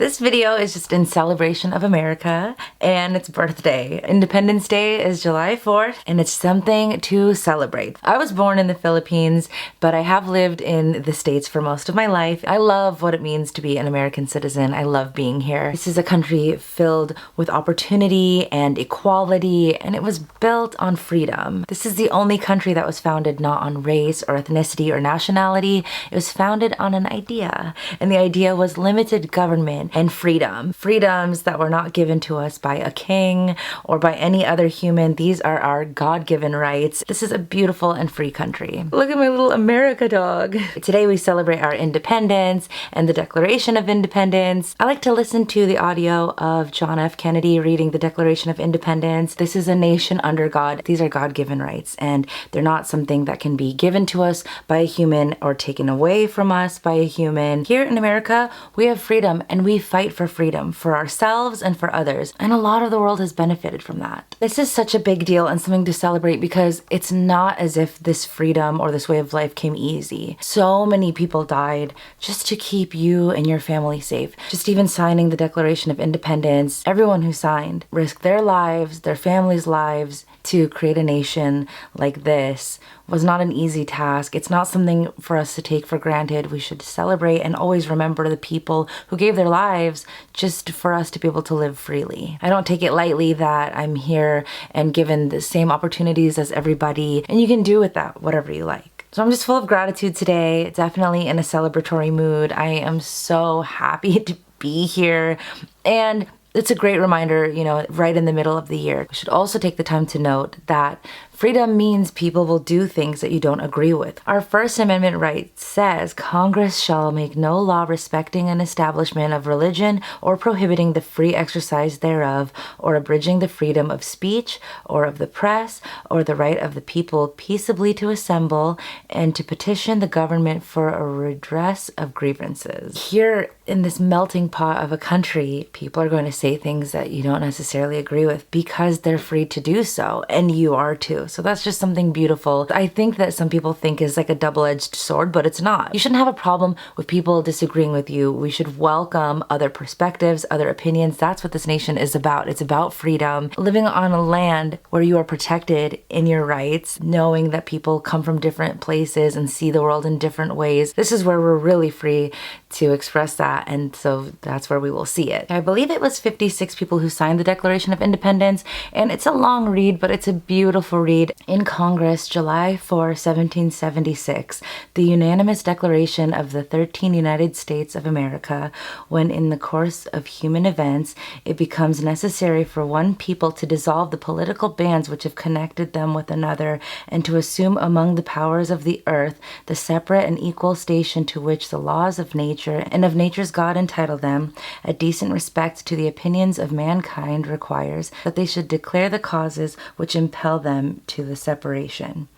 This video is just in celebration of America and its birthday. Independence Day is July 4th and it's something to celebrate. I was born in the Philippines, but I have lived in the States for most of my life. I love what it means to be an American citizen. I love being here. This is a country filled with opportunity and equality, and it was built on freedom. This is the only country that was founded not on race or ethnicity or nationality. It was founded on an idea, and the idea was limited government and freedom. Freedoms that were not given to us by a king or by any other human. These are our God-given rights. This is a beautiful and free country. Look at my little America dog. Today we celebrate our independence and the Declaration of Independence. I like to listen to the audio of John F. Kennedy reading the Declaration of Independence. This is a nation under God. These are God-given rights, and they're not something that can be given to us by a human or taken away from us by a human. Here in America, we have freedom, and we fight for freedom for ourselves and for others, and a lot of the world has benefited from that. This is such a big deal and something to celebrate because it's not as if this freedom or this way of life came easy. So many people died just to keep you and your family safe. Just even signing the Declaration of Independence, everyone who signed risked their lives, their families' lives, to create a nation like this was not an easy task. It's not something for us to take for granted. We should celebrate and always remember the people who gave their lives just for us to be able to live freely. I don't take it lightly that I'm here and given the same opportunities as everybody, and you can do with that whatever you like. So I'm just full of gratitude today, definitely in a celebratory mood. I am so happy to be here, and it's a great reminder, right in the middle of the year. We should also take the time to note that freedom means people will do things that you don't agree with. Our First Amendment right says Congress shall make no law respecting an establishment of religion or prohibiting the free exercise thereof or abridging the freedom of speech or of the press or the right of the people peaceably to assemble and to petition the government for a redress of grievances. Here in this melting pot of a country, people are going to say things that you don't necessarily agree with because they're free to do so, and you are too. So that's just something beautiful. I think that some people think is like a double-edged sword, but it's not. You shouldn't have a problem with people disagreeing with you. We should welcome other perspectives, other opinions. That's what this nation is about. It's about freedom. Living on a land where you are protected in your rights, knowing that people come from different places and see the world in different ways. This is where we're really free to express that, and so that's where we will see it. I believe it was 56 people who signed the Declaration of Independence, and it's a long read, but it's a beautiful read. In Congress, July 4, 1776, the unanimous declaration of the 13 United States of America, when in the course of human events it becomes necessary for one people to dissolve the political bands which have connected them with another, and to assume among the powers of the earth the separate and equal station to which the laws of nature and of nature's God entitle them, a decent respect to the opinions of mankind requires that they should declare the causes which impel them to the separation.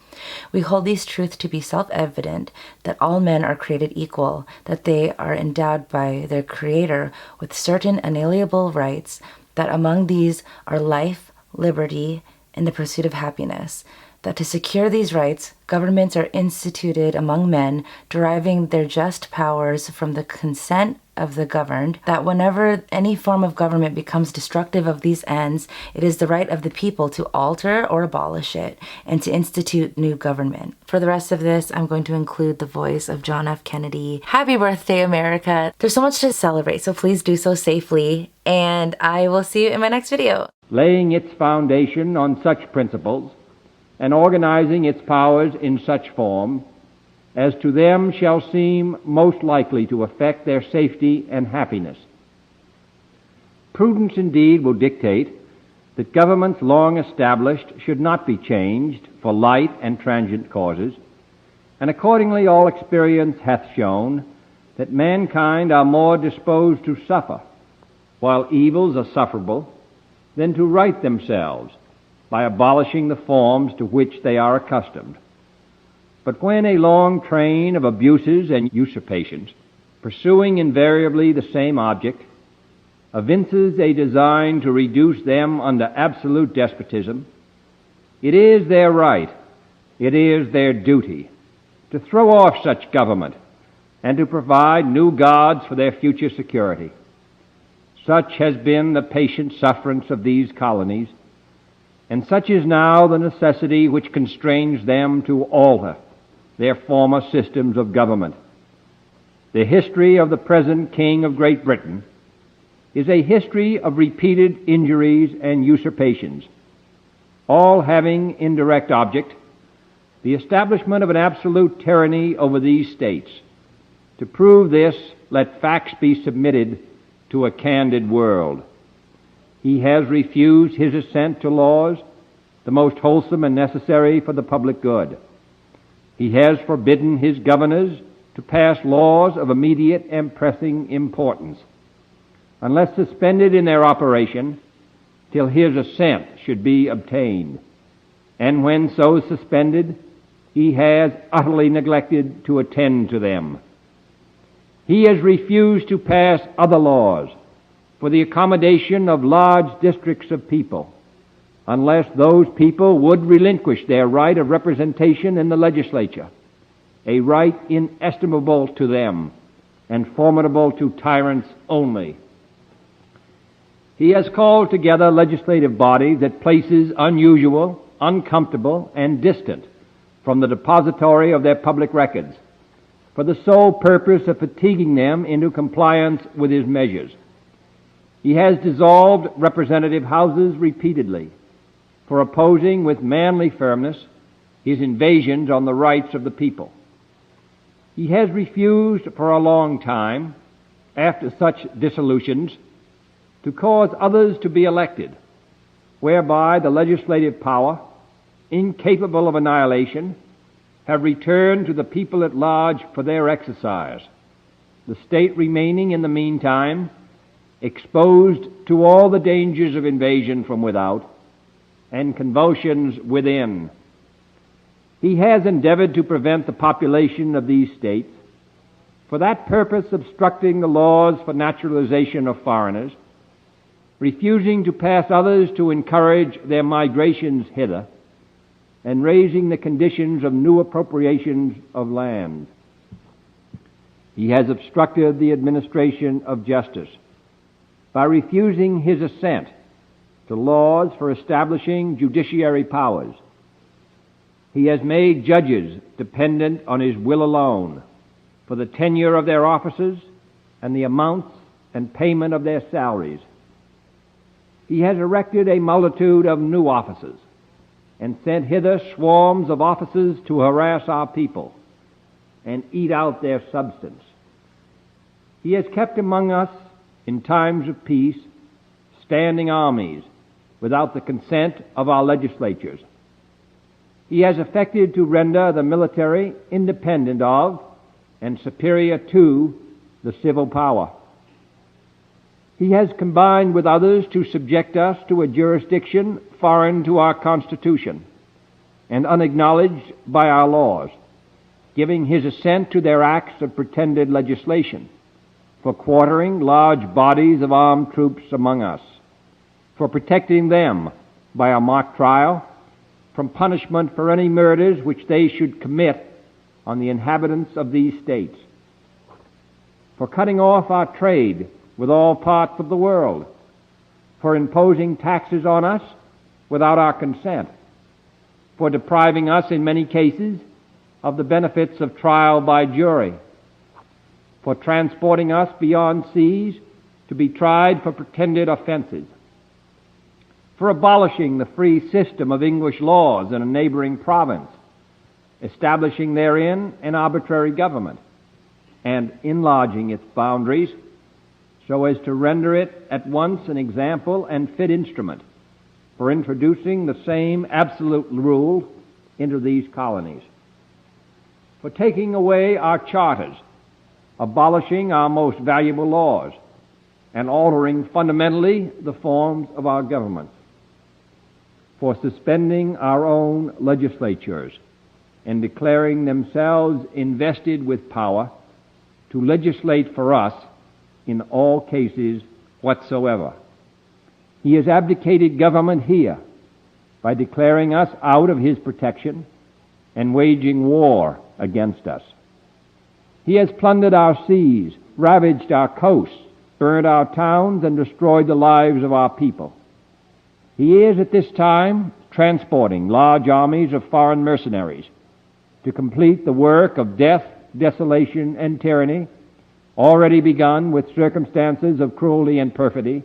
We hold these truths to be self-evident, that all men are created equal, that they are endowed by their Creator with certain unalienable rights, that among these are life, liberty, and the pursuit of happiness, that to secure these rights, governments are instituted among men, deriving their just powers from the consent of the governed, that whenever any form of government becomes destructive of these ends, it is the right of the people to alter or abolish it, and to institute new government. For the rest of this, I'm going to include the voice of John F. Kennedy. Happy birthday, America! There's so much to celebrate, so please do so safely, and I will see you in my next video. Laying its foundation on such principles, and organizing its powers in such form as to them shall seem most likely to affect their safety and happiness. Prudence indeed will dictate that governments long established should not be changed for light and transient causes, and accordingly all experience hath shown that mankind are more disposed to suffer, while evils are sufferable, than to right themselves by abolishing the forms to which they are accustomed. But when a long train of abuses and usurpations, pursuing invariably the same object, evinces a design to reduce them under absolute despotism, it is their right, it is their duty, to throw off such government and to provide new gods for their future security. Such has been the patient sufferance of these colonies, and such is now the necessity which constrains them to alter their former systems of government. The history of the present King of Great Britain is a history of repeated injuries and usurpations, all having in direct object the establishment of an absolute tyranny over these states. To prove this, let facts be submitted to a candid world. He has refused his assent to laws, the most wholesome and necessary for the public good. He has forbidden his governors to pass laws of immediate and pressing importance, unless suspended in their operation till his assent should be obtained. And when so suspended, he has utterly neglected to attend to them. He has refused to pass other laws for the accommodation of large districts of people, unless those people would relinquish their right of representation in the legislature, a right inestimable to them and formidable to tyrants only. He has called together legislative bodies at places unusual, uncomfortable, and distant from the depository of their public records, for the sole purpose of fatiguing them into compliance with his measures. He has dissolved representative houses repeatedly for opposing with manly firmness his invasions on the rights of the people. He has refused for a long time, after such dissolutions, to cause others to be elected, whereby the legislative power, incapable of annihilation, have returned to the people at large for their exercise, the state remaining in the meantime exposed to all the dangers of invasion from without and convulsions within. He has endeavored to prevent the population of these states, for that purpose obstructing the laws for naturalization of foreigners, refusing to pass others to encourage their migrations hither, and raising the conditions of new appropriations of land. He has obstructed the administration of justice by refusing his assent to laws for establishing judiciary powers. He has made judges dependent on his will alone for the tenure of their offices and the amounts and payment of their salaries. He has erected a multitude of new offices and sent hither swarms of officers to harass our people and eat out their substance. He has kept among us, in times of peace, standing armies without the consent of our legislatures. He has affected to render the military independent of and superior to the civil power. He has combined with others to subject us to a jurisdiction foreign to our Constitution and unacknowledged by our laws, giving his assent to their acts of pretended legislation, for quartering large bodies of armed troops among us, for protecting them by a mock trial from punishment for any murders which they should commit on the inhabitants of these states, for cutting off our trade with all parts of the world, for imposing taxes on us without our consent, for depriving us in many cases of the benefits of trial by jury, for transporting us beyond seas to be tried for pretended offenses, for abolishing the free system of English laws in a neighboring province, establishing therein an arbitrary government, and enlarging its boundaries so as to render it at once an example and fit instrument for introducing the same absolute rule into these colonies, for taking away our charters, abolishing our most valuable laws, and altering fundamentally the forms of our government, for suspending our own legislatures and declaring themselves invested with power to legislate for us in all cases whatsoever. He has abdicated government here by declaring us out of his protection and waging war against us. He has plundered our seas, ravaged our coasts, burned our towns, and destroyed the lives of our people. He is at this time transporting large armies of foreign mercenaries to complete the work of death, desolation, and tyranny, already begun with circumstances of cruelty and perfidy,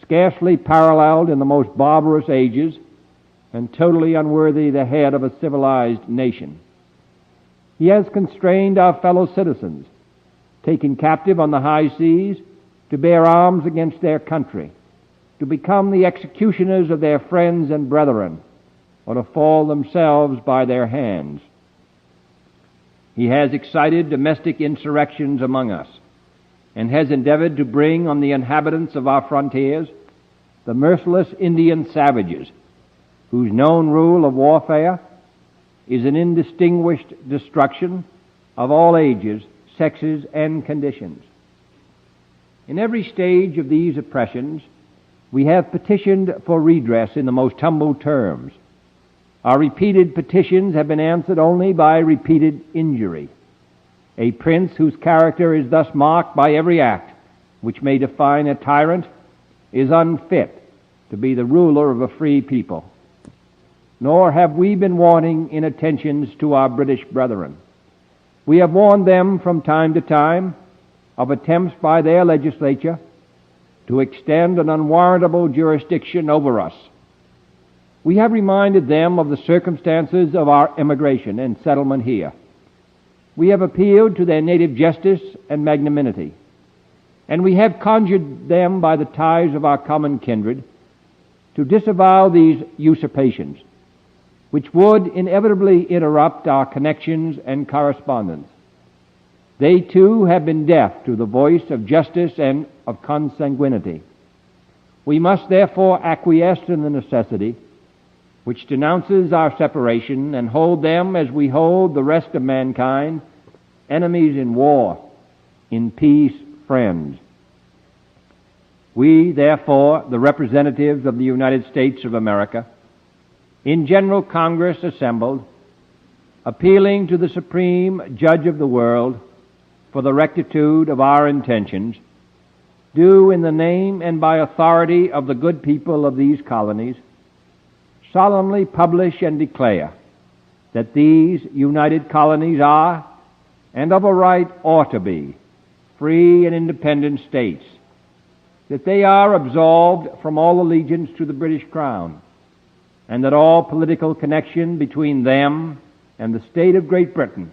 scarcely paralleled in the most barbarous ages, and totally unworthy the head of a civilized nation. He has constrained our fellow citizens, taken captive on the high seas, to bear arms against their country, to become the executioners of their friends and brethren, or to fall themselves by their hands. He has excited domestic insurrections among us, and has endeavored to bring on the inhabitants of our frontiers the merciless Indian savages, whose known rule of warfare is an indistinguished destruction of all ages, sexes, and conditions. In every stage of these oppressions, we have petitioned for redress in the most humble terms. Our repeated petitions have been answered only by repeated injury. A prince whose character is thus marked by every act which may define a tyrant is unfit to be the ruler of a free people. Nor have we been wanting in attentions to our British brethren. We have warned them from time to time of attempts by their legislature to extend an unwarrantable jurisdiction over us. We have reminded them of the circumstances of our immigration and settlement here. We have appealed to their native justice and magnanimity, and we have conjured them by the ties of our common kindred to disavow these usurpations, which would inevitably interrupt our connections and correspondence. They too have been deaf to the voice of justice and of consanguinity. We must therefore acquiesce in the necessity which denounces our separation, and hold them as we hold the rest of mankind, enemies in war, in peace friends. We, therefore, the representatives of the United States of America, in General Congress assembled, appealing to the Supreme Judge of the world for the rectitude of our intentions, do in the name and by authority of the good people of these colonies solemnly publish and declare that these united colonies are, and of a right ought to be, free and independent states, that they are absolved from all allegiance to the British Crown, and that all political connection between them and the state of Great Britain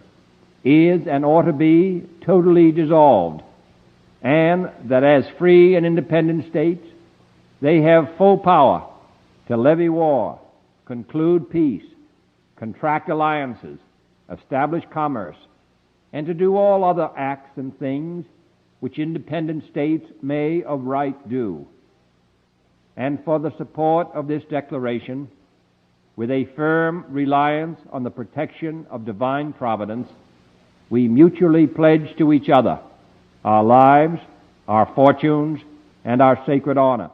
is and ought to be totally dissolved, and that as free and independent states they have full power to levy war, conclude peace, contract alliances, establish commerce, and to do all other acts and things which independent states may of right do. And for the support of this declaration, with a firm reliance on the protection of divine providence, we mutually pledge to each other our lives, our fortunes, and our sacred honor.